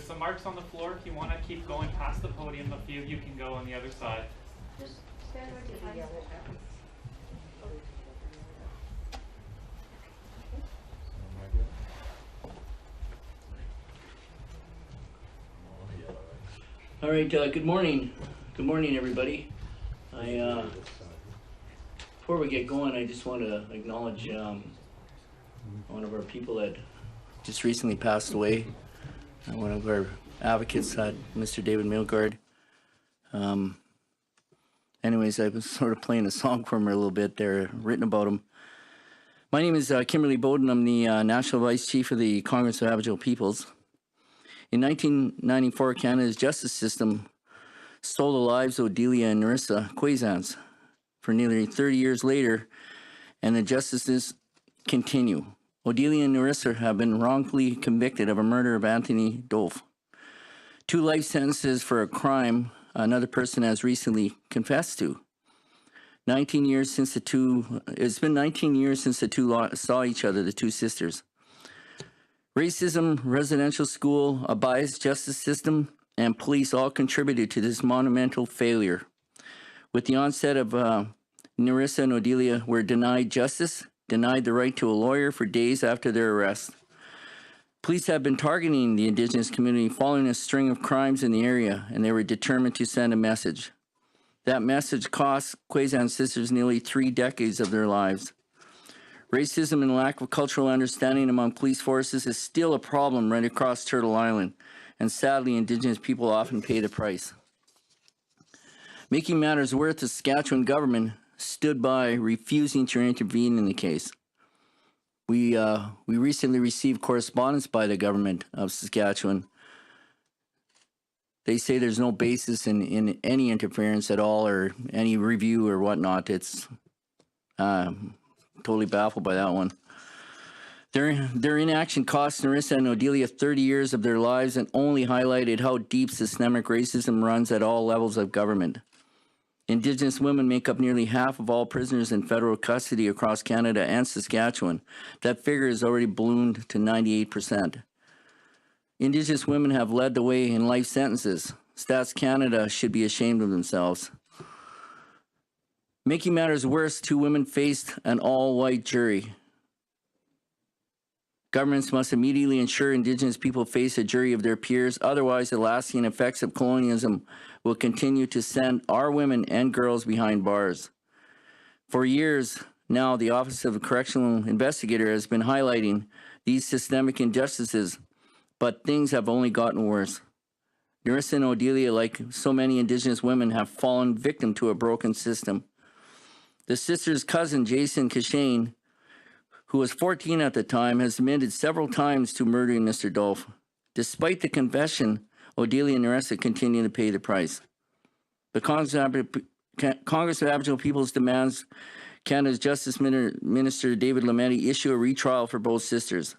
some marks on the floor. If you want to keep going past the podium, a few of you can go on the other side. Just stand where you find it. All right, good morning. Good morning, everybody. Before we get going, I just want to acknowledge one of our people that just recently passed away. One of our advocates, Mr. David Lametti. Anyways, I was sort of playing a song for him a little bit there, written about him. My name is Kimberly Bowden. I'm the National Vice Chief of the Congress of Aboriginal Peoples. In 1994, Canada's justice system stole the lives of Odelia and Odelia Quewezance. For nearly 30 years later, and the justices continue. Odelia and Odelia have been wrongfully convicted of a murder of Anthony Dolph. 2 life sentences for a crime another person has recently confessed to. 19 years since the two, it's been 19 years since the two saw each other, the 2 sisters. Racism, residential school, a biased justice system, and police all contributed to this monumental failure. With the onset of Odelia and Odelia were denied justice, denied the right to a lawyer for days after their arrest. Police have been targeting the Indigenous community following a string of crimes in the area, and they were determined to send a message. That message cost Quewezance sisters nearly 3 decades of their lives. Racism and lack of cultural understanding among police forces is still a problem right across Turtle Island, and sadly, Indigenous people often pay the price. Making matters worse, the Saskatchewan government stood by, refusing to intervene in the case. We recently received correspondence by the government of Saskatchewan. They say there's no basis in any interference at all or any review or whatnot. It's totally baffled by that one. Their inaction cost Odelia and Odelia 30 years of their lives and only highlighted how deep systemic racism runs at all levels of government. Indigenous women make up nearly half of all prisoners in federal custody across Canada and Saskatchewan. That figure has already ballooned to 98%. Indigenous women have led the way in life sentences. Stats Canada should be ashamed of themselves. Making matters worse, 2 women faced an all-white jury. Governments must immediately ensure Indigenous people face a jury of their peers, otherwise the lasting effects of colonialism will continue to send our women and girls behind bars. For years now, the Office of the Correctional Investigator has been highlighting these systemic injustices, but things have only gotten worse. Odelia and Odelia, like so many Indigenous women, have fallen victim to a broken system. The sister's cousin, Jason Kashane, who was 14 at the time, has admitted several times to murdering Mr. Dolph. Despite the confession, Odelia and Odelia continue to pay the price. The Congress of Aboriginal Peoples demands Canada's Justice Minister David Lametti issue a retrial for both sisters.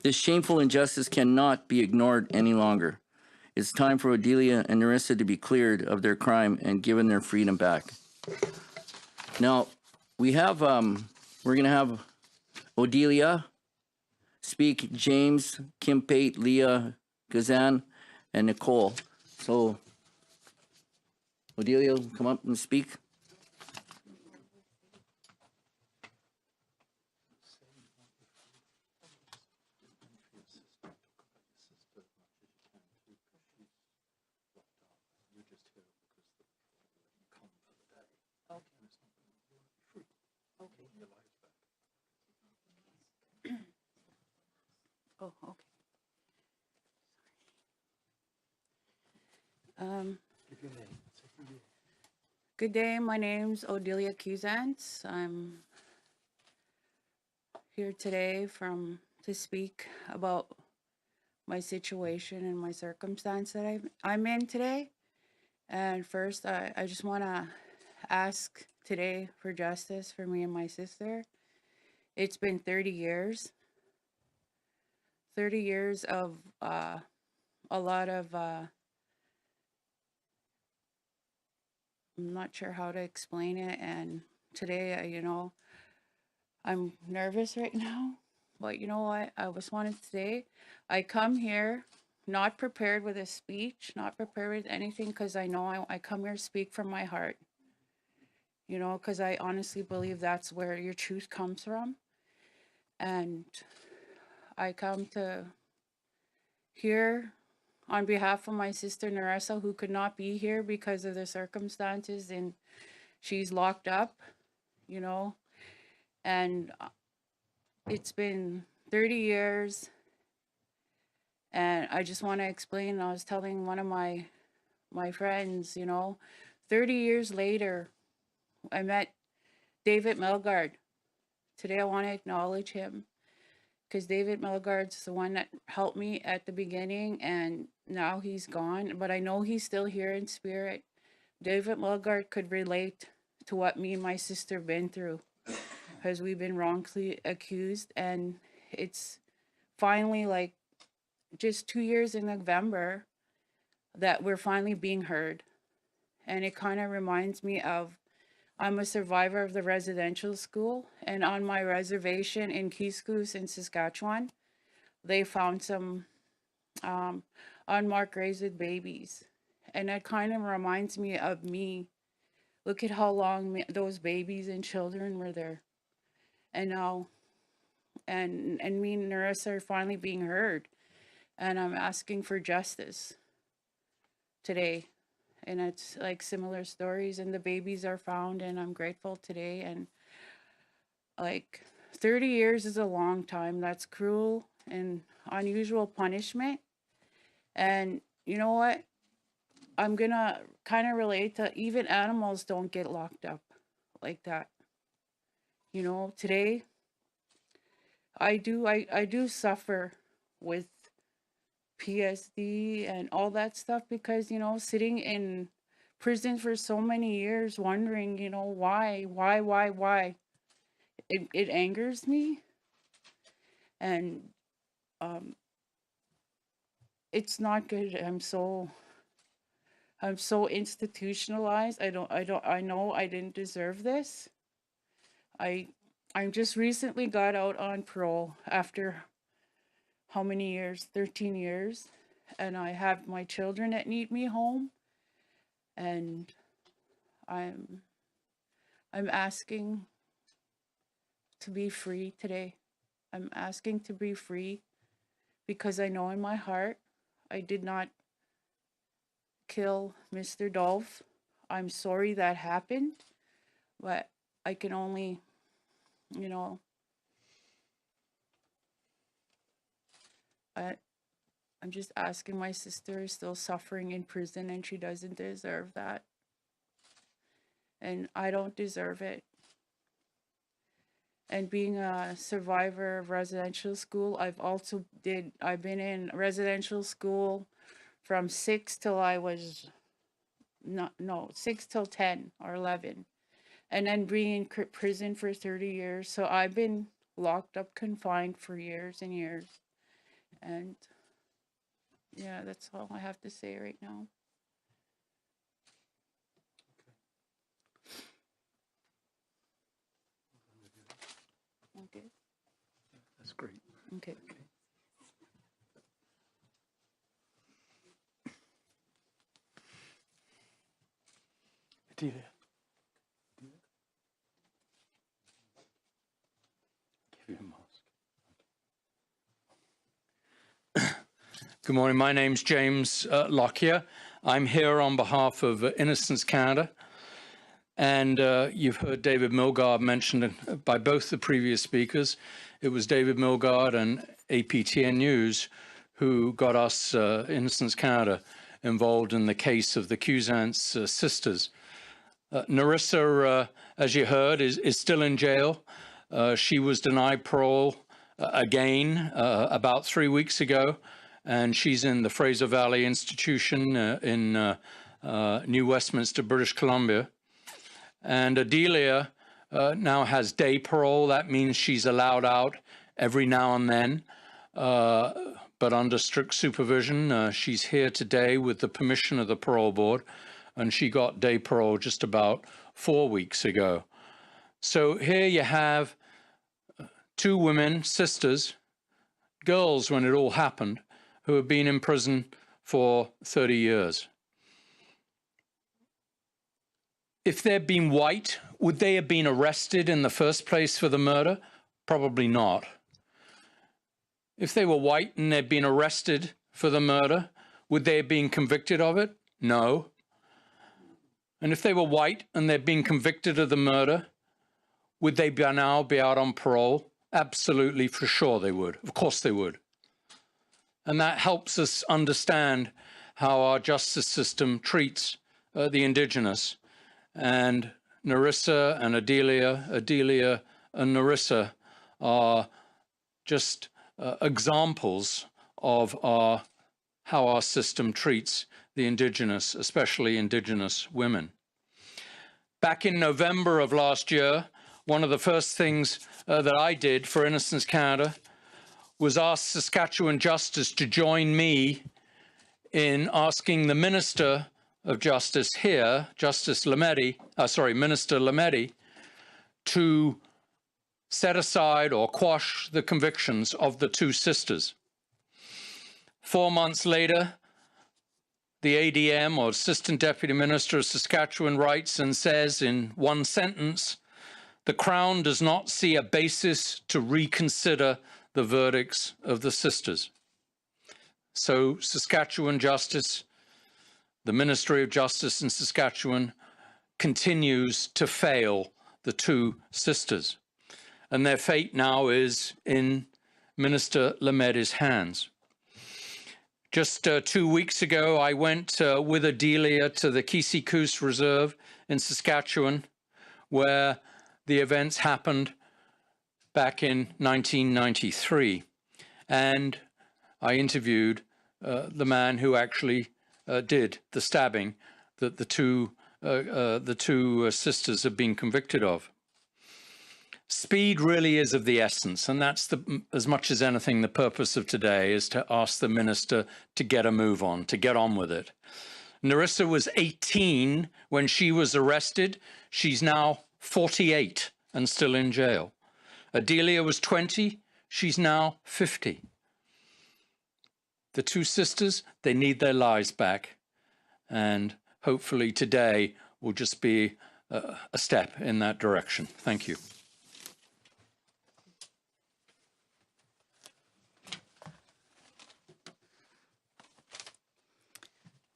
This shameful injustice cannot be ignored any longer. It's time for Odelia and Odelia to be cleared of their crime and given their freedom back. Now, we're going to have Odelia speak, James, Kim Pate, Leah, Gazan, and Nicole. So, Odelia, come up and speak. Oh, okay. Good day, my name's Odelia Quewezance. I'm here today to speak about my situation and my circumstance that I'm in today. And first, I just want to ask today for justice for me and my sister. It's been 30 years. 30 years of a lot of, I'm not sure how to explain it. And today, you know, I'm nervous right now. But you know what? I was wanted to say, I come here not prepared with a speech, not prepared with anything, because I know I come here to speak from my heart. You know, because I honestly believe that's where your truth comes from. And I come to here on behalf of my sister Narissa, who could not be here because of the circumstances, and she's locked up, you know, and it's been 30 years. And I just want to explain, I was telling one of my friends, you know, 30 years later, I met David Melgard. Today I want to acknowledge him, because David Melgard's the one that helped me at the beginning, and now he's gone, but I know he's still here in spirit. David Melgard could relate to what me and my sister been through, because we've been wrongfully accused, and it's finally like just 2 years in November that we're finally being heard. And it kind of reminds me of, I'm a survivor of the residential school, and on my reservation in Quewezance in Saskatchewan, they found some unmarked graves with babies. And that kind of reminds me of me. Look at how long those babies and children were there. And now, and me and Narissa are finally being heard. And I'm asking for justice today. And it's like similar stories, and the babies are found, and I'm grateful today. And like 30 years is a long time. That's cruel and unusual punishment. And you know what? I'm gonna kind of relate to, even animals don't get locked up like that. You know, today I do suffer with PSD and all that stuff, because, you know, sitting in prison for so many years, wondering, you know, why, it angers me. And it's not good. I'm so institutionalized. I know I didn't deserve this. I'm just recently got out on parole after how many years? 13 years. And I have my children that need me home. And I'm asking to be free today. I'm asking to be free, because I know in my heart I did not kill Mr. Dolph. I'm sorry that happened, but I can only, you know, I'm just asking. My sister is still suffering in prison, and she doesn't deserve that. And I don't deserve it. And being a survivor of residential school, I've been in residential school from 6 till I was, 6 till 10 or 11. And then being in prison for 30 years. So I've been locked up, confined for years and years. And yeah, that's all I have to say right now. Okay. That's great. Okay. Odelia. Give you a mask. Good morning. My name's James Lockyer. I'm here on behalf of Innocence Canada. And you've heard David Milgaard mentioned by both the previous speakers. It was David Milgaard and APTN News who got us, Innocence Canada, involved in the case of the Quewezance sisters. Narissa, as you heard, is still in jail. She was denied parole again about 3 weeks ago, and she's in the Fraser Valley Institution in New Westminster, British Columbia. And Odelia now has day parole. That means she's allowed out every now and then, but under strict supervision. She's here today with the permission of the parole board, and she got day parole just about 4 weeks ago. So here you have two women, sisters, girls when it all happened, who have been in prison for 30 years. If they'd been white, would they have been arrested in the first place for the murder? Probably not. If they were white and they'd been arrested for the murder, would they have been convicted of it? No. And if they were white and they'd been convicted of the murder, would they by now be out on parole? Absolutely, for sure they would. Of course they would. And that helps us understand how our justice system treats the Indigenous. And Narissa and Odelia and Narissa are just examples of how our system treats the Indigenous, especially Indigenous women. Back in November of last year, one of the first things that I did for Innocence Canada was ask Saskatchewan Justice to join me in asking the Minister of Justice here, Minister Lametti, to set aside or quash the convictions of the two sisters. 4 months later, the ADM, or Assistant Deputy Minister of Saskatchewan, writes and says in one sentence, the Crown does not see a basis to reconsider the verdicts of the sisters. So Saskatchewan Justice, the Ministry of Justice in Saskatchewan, continues to fail the two sisters. And their fate now is in Minister Lametti's hands. Just 2 weeks ago, I went with Odelia to the Quewezance Reserve in Saskatchewan, where the events happened back in 1993. And I interviewed the man who actually did the stabbing that the two sisters have been convicted of. Speed really is of the essence, and that's as much as anything the purpose of today is to ask the minister to get a move on, to get on with it. Narissa was 18 when she was arrested. She's now 48 and still in jail. Odelia was 20. She's now 50. The two sisters, they need their lives back. And hopefully today will just be a step in that direction. Thank you.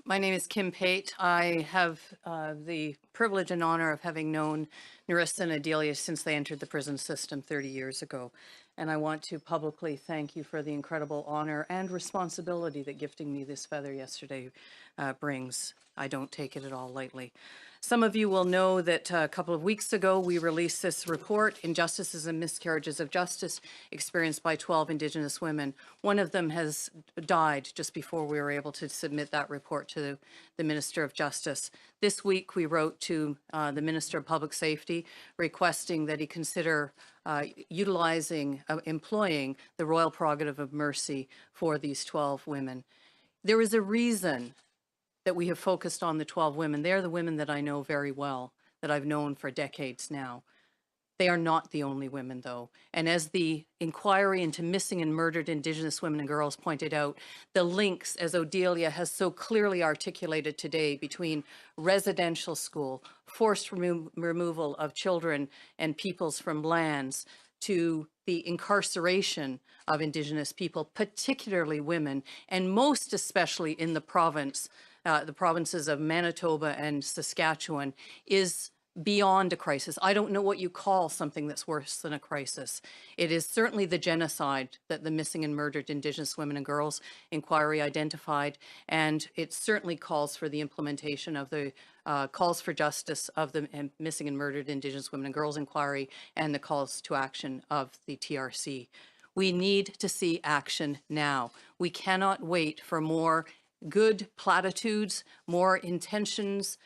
My name is Kim Pate. I have the privilege and honor of having known Narissa and Odelia since they entered the prison system 30 years ago. And I want to publicly thank you for the incredible honor and responsibility that gifting me this feather yesterday brings. I don't take it at all lightly. Some of you will know that a couple of weeks ago, we released this report, Injustices and Miscarriages of Justice Experienced by 12 Indigenous Women. One of them has died just before we were able to submit that report to the Minister of Justice. This week, we wrote to the Minister of Public Safety requesting that he consider employing the royal prerogative of mercy for these 12 women. There is a reason that we have focused on the 12 women. They're the women that I know very well, that I've known for decades now. They are not the only women, though. And as the inquiry into missing and murdered Indigenous women and girls pointed out, the links, as Odelia has so clearly articulated today, between residential school, forced removal of children and peoples from lands, to the incarceration of Indigenous people, particularly women, and most especially in the provinces of Manitoba and Saskatchewan, is beyond a crisis. I don't know what you call something that's worse than a crisis. It is certainly the genocide that the Missing and Murdered Indigenous Women and Girls Inquiry identified, and it certainly calls for the implementation of the calls for justice of the Missing and Murdered Indigenous Women and Girls Inquiry and the calls to action of the TRC. We need to see action now. We cannot wait for more good platitudes, more intentions,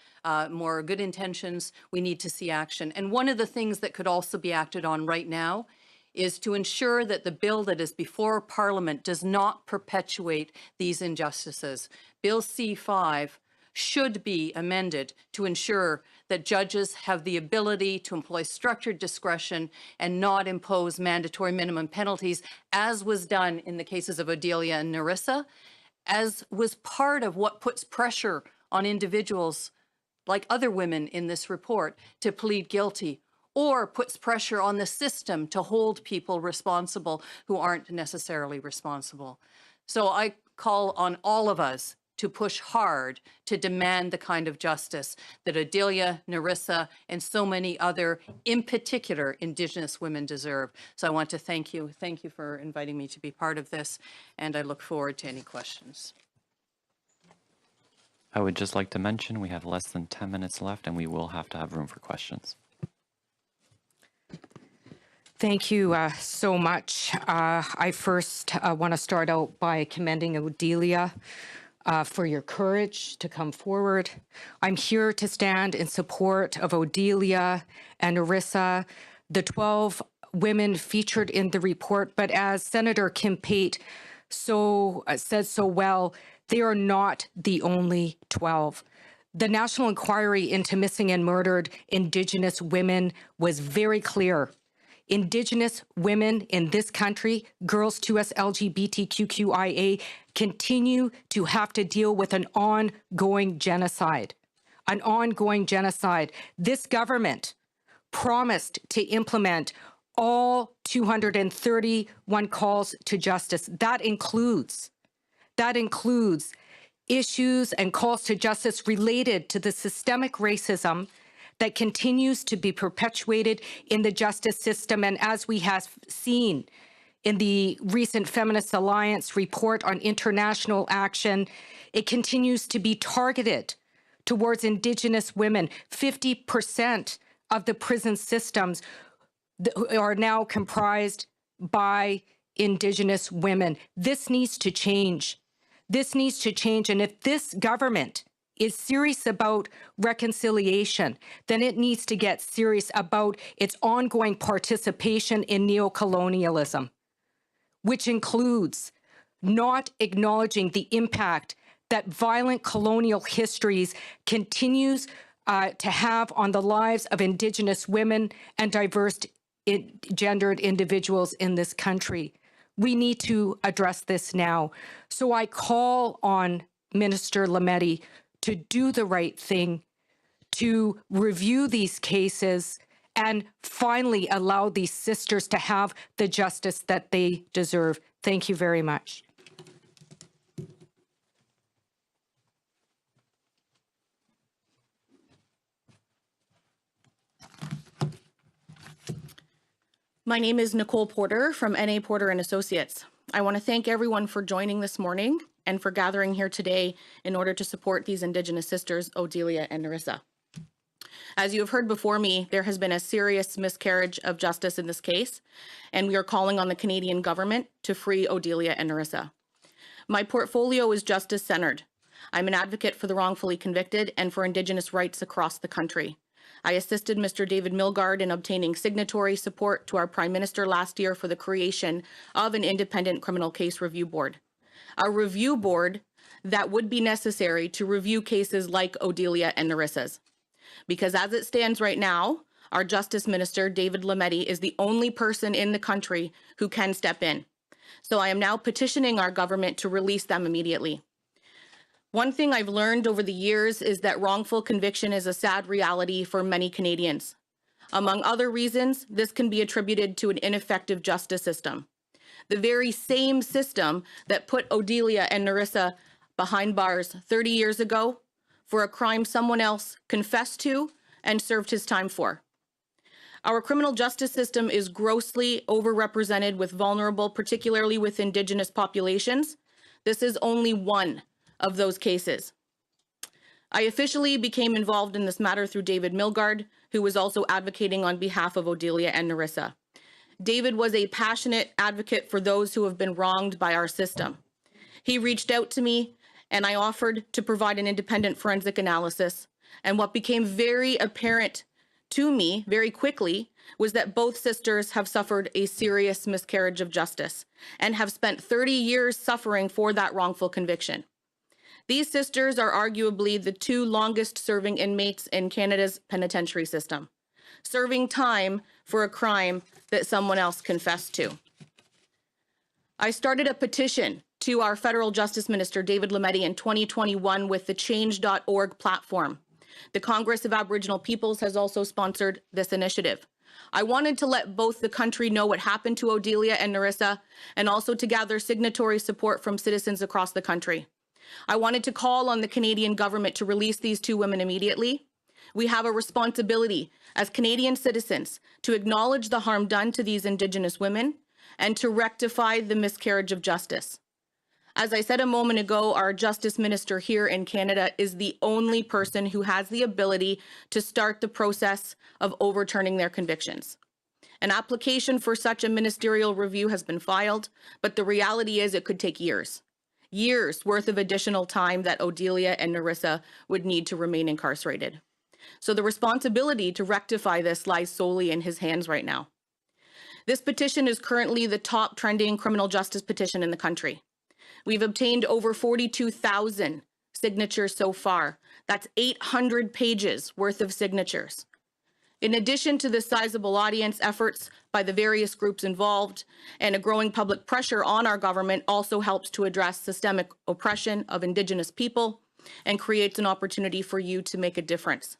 more good intentions. We need to see action. And one of the things that could also be acted on right now is to ensure that the bill that is before Parliament does not perpetuate these injustices. Bill C5 should be amended to ensure that judges have the ability to employ structured discretion and not impose mandatory minimum penalties, as was done in the cases of Odelia and Narissa, as was part of what puts pressure on individuals like other women in this report to plead guilty, or puts pressure on the system to hold people responsible who aren't necessarily responsible. So I call on all of us to push hard to demand the kind of justice that Odelia, Narissa, and so many other, in particular, Indigenous women deserve. So I want to thank you. Thank you for inviting me to be part of this, and I look forward to any questions. I would just like to mention we have less than 10 minutes left, and we will have to have room for questions. Thank you so much. I first want to start out by commending Odelia for your courage to come forward. I'm here to stand in support of Odelia and Narissa, the 12 women featured in the report. But as Senator Kim Pate said so well, they are not the only 12. The National Inquiry into Missing and Murdered Indigenous Women was very clear. Indigenous women in this country, girls 2S LGBTQIA, continue to have to deal with an ongoing genocide. An ongoing genocide. This government promised to implement all 231 calls to justice. That includes issues and calls to justice related to the systemic racism that continues to be perpetuated in the justice system. And as we have seen in the recent Feminist Alliance report on international action, it continues to be targeted towards Indigenous women. 50% of the prison systems are now comprised by Indigenous women. This needs to change. This needs to change. And if this government is serious about reconciliation, then it needs to get serious about its ongoing participation in neocolonialism, which includes not acknowledging the impact that violent colonial histories continues to have on the lives of Indigenous women and diverse gendered individuals in this country. We need to address this now. So I call on Minister Lametti to do the right thing, to review these cases, and finally allow these sisters to have the justice that they deserve. Thank you very much. My name is Nicole Porter from NA Porter and Associates. I want to thank everyone for joining this morning and for gathering here today in order to support these Indigenous sisters, Odelia and Narissa. As you have heard before me, there has been a serious miscarriage of justice in this case, and we are calling on the Canadian government to free Odelia and Narissa. My portfolio is justice-centered. I'm an advocate for the wrongfully convicted and for Indigenous rights across the country. I assisted Mr. David Milgaard in obtaining signatory support to our Prime Minister last year for the creation of an independent criminal case review board. A review board that would be necessary to review cases like Odelia and Narissa's. Because as it stands right now, our Justice Minister, David Lametti, is the only person in the country who can step in. So I am now petitioning our government to release them immediately. One thing I've learned over the years is that wrongful conviction is a sad reality for many Canadians. Among other reasons, this can be attributed to an ineffective justice system. The very same system that put Odelia and Narissa behind bars 30 years ago for a crime someone else confessed to and served his time for. Our criminal justice system is grossly overrepresented with vulnerable, particularly with Indigenous populations. This is only one of those cases. I officially became involved in this matter through David Milgaard, who was also advocating on behalf of Odelia and Narissa. David was a passionate advocate for those who have been wronged by our system. He reached out to me and I offered to provide an independent forensic analysis. And what became very apparent to me very quickly was that both sisters have suffered a serious miscarriage of justice and have spent 30 years suffering for that wrongful conviction. These sisters are arguably the two longest serving inmates in Canada's penitentiary system, serving time for a crime that someone else confessed to. I started a petition to our federal Justice Minister David Lametti in 2021 with the change.org platform. The Congress of Aboriginal Peoples has also sponsored this initiative. I wanted to let both the country know what happened to Odelia and Narissa, and also to gather signatory support from citizens across the country. I wanted to call on the Canadian government to release these two women immediately. We have a responsibility as Canadian citizens to acknowledge the harm done to these Indigenous women and to rectify the miscarriage of justice. As I said a moment ago, our Justice Minister here in Canada is the only person who has the ability to start the process of overturning their convictions. An application for such a ministerial review has been filed, but the reality is it could take years worth of additional time that Odelia and Narissa would need to remain incarcerated. So the responsibility to rectify this lies solely in his hands right now. This petition is currently the top trending criminal justice petition in the country. We've obtained over 42,000 signatures so far. That's 800 pages worth of signatures. In addition to the sizable audience, efforts by the various groups involved and a growing public pressure on our government also helps to address systemic oppression of Indigenous people and creates an opportunity for you to make a difference.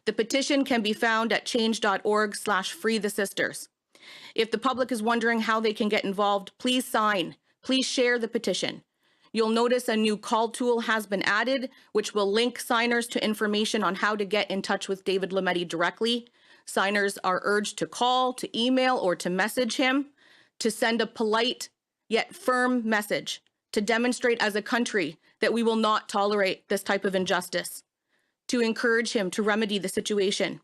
The petition can be found at change.org/freethesisters. If the public is wondering how they can get involved, please sign. Please share the petition. You'll notice a new call tool has been added, which will link signers to information on how to get in touch with David Lametti directly. Signers are urged to call, to email, or to message him, to send a polite yet firm message, to demonstrate as a country that we will not tolerate this type of injustice, to encourage him to remedy the situation.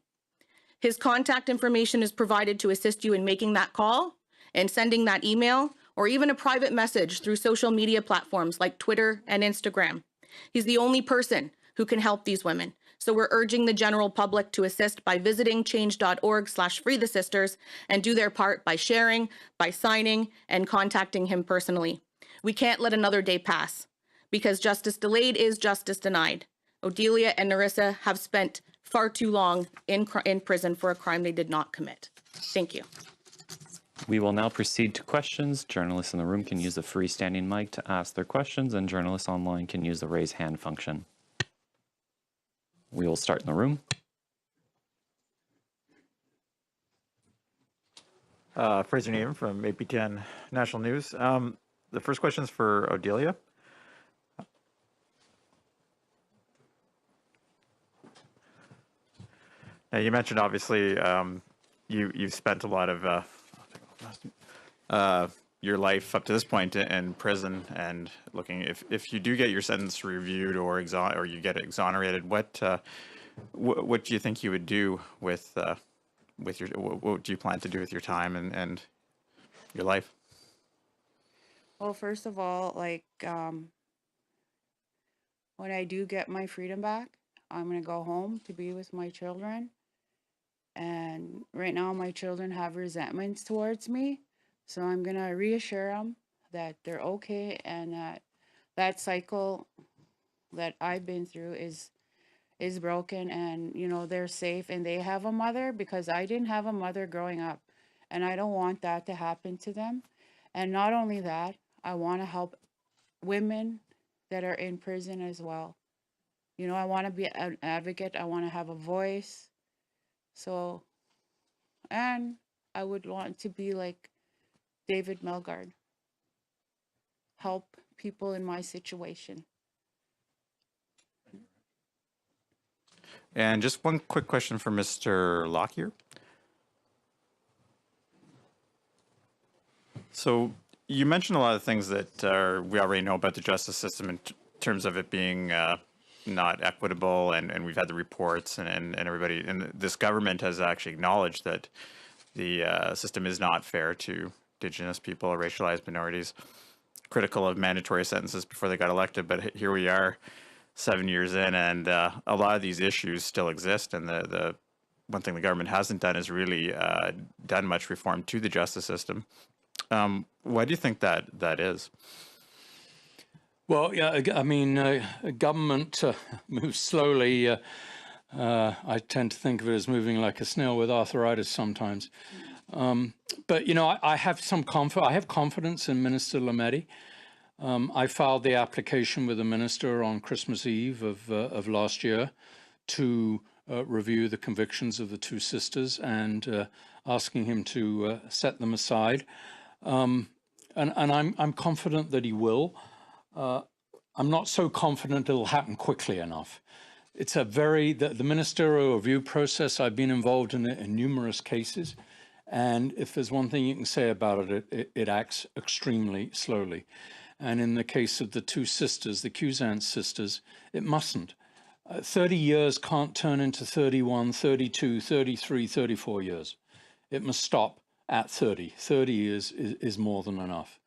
His contact information is provided to assist you in making that call and sending that email, or even a private message through social media platforms like Twitter and Instagram. He's the only person who can help these women. So we're urging the general public to assist by visiting change.org/freethesisters and do their part by sharing, by signing, and contacting him personally. We can't let another day pass because justice delayed is justice denied. Odelia and Narissa have spent far too long in prison for a crime they did not commit. Thank you. We will now proceed to questions. Journalists in the room can use the freestanding mic to ask their questions, and journalists online can use the raise hand function. We will start in the room. Fraser Neven from APTN National News. The first question is for Odelia. Now, you mentioned obviously you've spent a lot of your life up to this point in prison, and looking if you do get your sentence reviewed or you get exonerated, what do you think you would do with your what do you plan to do with your time and your life? Well, first of all, like when I do get my freedom back, I'm gonna go home to be with my children. And right now my children have resentments towards me. So I'm going to reassure them that they're okay, and that cycle that I've been through is broken, and, you know, they're safe and they have a mother, because I didn't have a mother growing up, and I don't want that to happen to them. And not only that, I want to help women that are in prison as well. You know, I want to be an advocate. I want to have a voice. So, and I would want to be like David Melgard, help people in my situation. And just one quick question for Mr. Lockyer. So you mentioned a lot of things that we already know about the justice system in terms of it being not equitable, and we've had the reports, and everybody, and this government has actually acknowledged that the system is not fair to Indigenous people or racialized minorities, critical of mandatory sentences before they got elected. But here we are 7 years in, and a lot of these issues still exist, and the one thing the government hasn't done is really done much reform to the justice system. Why do you think that is? Well, yeah, I mean, government moves slowly. I tend to think of it as moving like a snail with arthritis sometimes. But, you know, I have confidence in Minister Lametti. I filed the application with the minister on Christmas Eve of last year to review the convictions of the two sisters and asking him to set them aside. And I'm confident that he will. I'm not so confident it'll happen quickly enough. It's the ministerial review process, I've been involved in it in numerous cases. And if there's one thing you can say about it, it acts extremely slowly. And in the case of the two sisters, the Quewezance sisters, it mustn't. 30 years can't turn into 31, 32, 33, 34 years. It must stop at 30. 30 years is more than enough.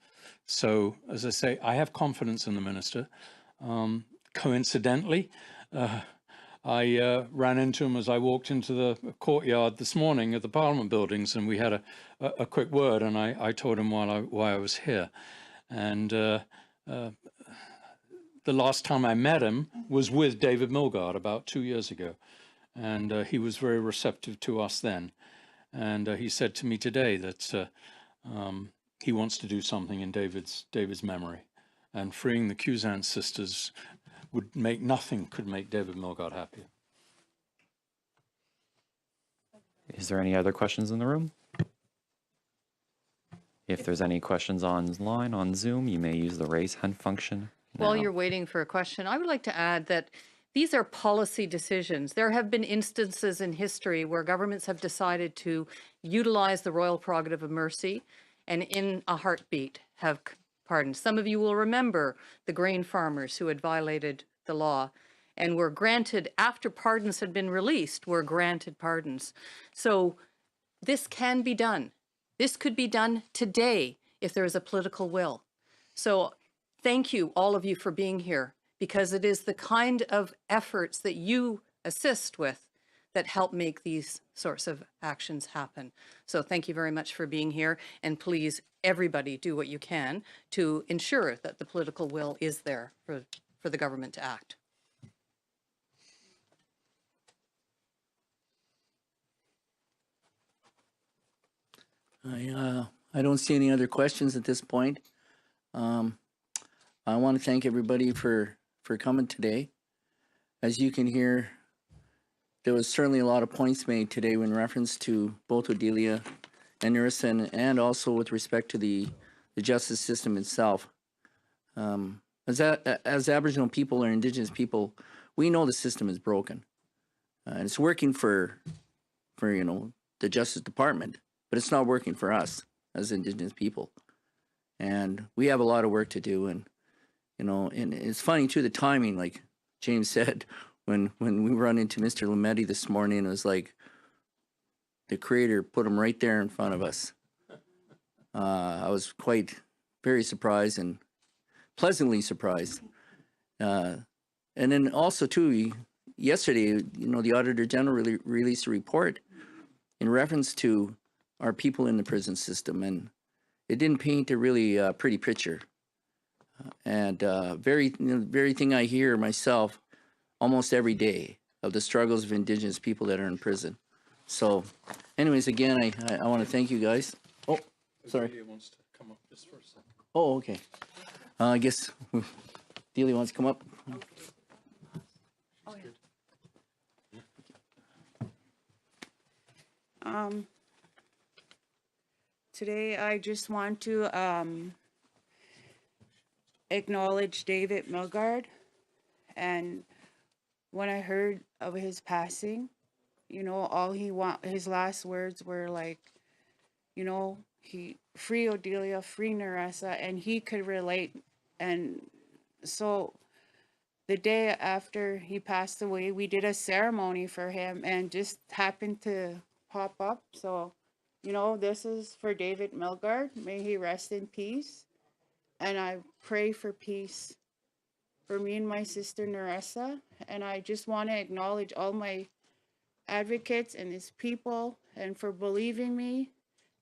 So, as I say, I have confidence in the minister. Coincidentally, I ran into him as I walked into the courtyard this morning at the Parliament buildings, and we had a quick word, and I told him why I was here. And the last time I met him was with David Milgaard about 2 years ago, and he was very receptive to us then. And he said to me today that he wants to do something in David's memory, and freeing the Quewezance sisters would make could make David Milgaard happier. Is there any other questions in the room? If there's any questions online on Zoom, you may use the raise hand function. While now. you're waiting for a question, I would like to add that these are policy decisions. There have been instances in history where governments have decided to utilize the royal prerogative of mercy and in a heartbeat have pardoned. Some of you will remember the grain farmers who had violated the law and were granted, after pardons had been released, were granted pardons. So this can be done. This could be done today if there is a political will. So thank you, all of you, for being here, because it is the kind of efforts that you assist with that help make these sorts of actions happen. So thank you very much for being here, and please, everybody, do what you can to ensure that the political will is there for the government to act. I don't see any other questions at this point. I want to thank everybody for coming today. As you can hear, there was certainly a lot of points made today in reference to both Odelia and Innocence, and also with respect to the justice system itself. As Aboriginal people or Indigenous people, we know the system is broken. And it's working for the Justice Department, but it's not working for us as Indigenous people. And we have a lot of work to do. And, and it's funny too, the timing, like James said, when we run into Mr. Lametti this morning, it was like the Creator put him right there in front of us. I was very surprised and pleasantly surprised. And then also too, yesterday, the Auditor General released a report in reference to our people in the prison system, and it didn't paint a really pretty picture. And very thing I hear myself almost every day of the struggles of Indigenous people that are in prison. So, anyways, again, I want to thank you guys. Oh, sorry. Delia wants to come up just for a second. Oh, okay. I guess Delia wants to come up. Oh, yeah. Today I just want to acknowledge David Milgaard, and when I heard of his passing, all his last words were like, he free Odelia, free Nerissa, and he could relate. And so the day after he passed away, we did a ceremony for him and just happened to pop up. So, this is for David Milgaard. May he rest in peace. And I pray for peace for me and my sister Nerissa. And I just want to acknowledge all my advocates and his people, and for believing me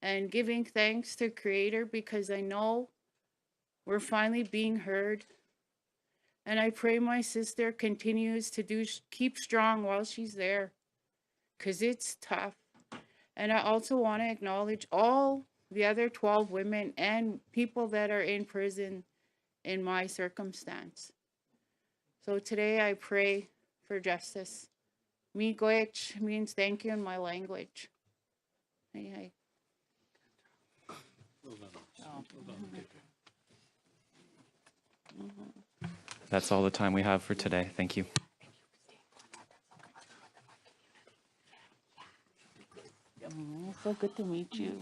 and giving thanks to Creator, because I know we're finally being heard. And I pray my sister continues to keep strong while she's there, because it's tough. And I also want to acknowledge all the other 12 women and people that are in prison in my circumstance. So today I pray for justice. Miigwech means thank you in my language. Hey. That's all the time we have for today. Thank you. So good to meet you.